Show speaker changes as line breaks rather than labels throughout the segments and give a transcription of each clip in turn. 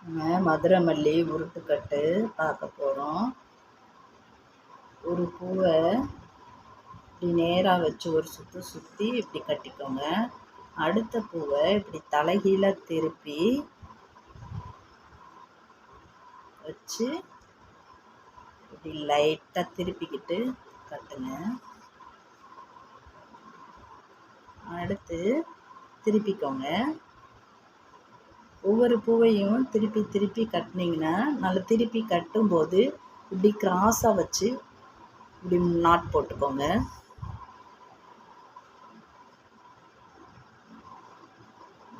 நம்ம மதுரை மல்லி உருட்டுக்கட்டு பார்க்க போகிறோம். ஒரு பூவை இப்படி நேராக வச்சு ஒரு சுற்றி சுற்றி இப்படி கட்டிக்கோங்க. அடுத்த பூவை இப்படி தலைகீழ திருப்பி வச்சு இப்படி லைட்டாக திருப்பிக்கிட்டு கட்டுங்க. அடுத்து திருப்பிக்கோங்க. ஒவ்வொரு பூவையும் திருப்பி திருப்பி கட்டினீங்கன்னா நல்லா திருப்பி கட்டும்போது இப்படி கிராஸாக வச்சு இப்படி நாட் போட்டுக்கோங்க.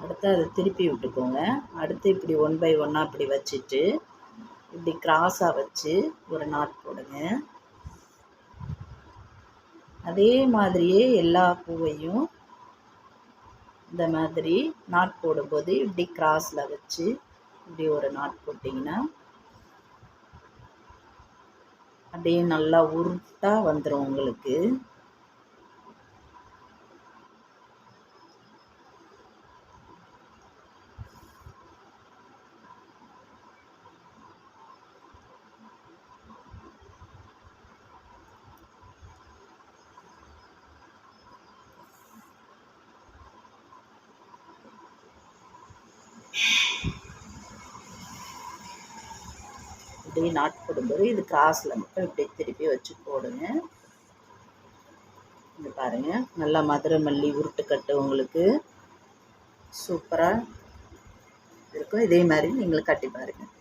அடுத்து அதை திருப்பி விட்டுக்கோங்க. அடுத்து இப்படி 1 by 1 இப்படி வச்சுட்டு இப்படி கிராஸாக வச்சு ஒரு நாட் போடுங்க. அதே மாதிரியே எல்லா பூவையும் இந்த மாதிரி நாட் போடும்போது இப்படி கிராஸில் வச்சு இப்படி ஒரு நாட் போட்டிங்கன்னா அப்படியே நல்லா உருட்டாக வந்துடும் உங்களுக்கு. இப்படி நாட் போடும்போது இது கிராஸில் மட்டும் இப்படி திருப்பி வச்சு போடுங்க. இங்கே பாருங்கள், நல்லா மதுரை மல்லி உருட்டுக்கட்டு உங்களுக்கு சூப்பராக இருக்கும். இதே மாதிரி நீங்களும் கட்டி பாருங்கள்.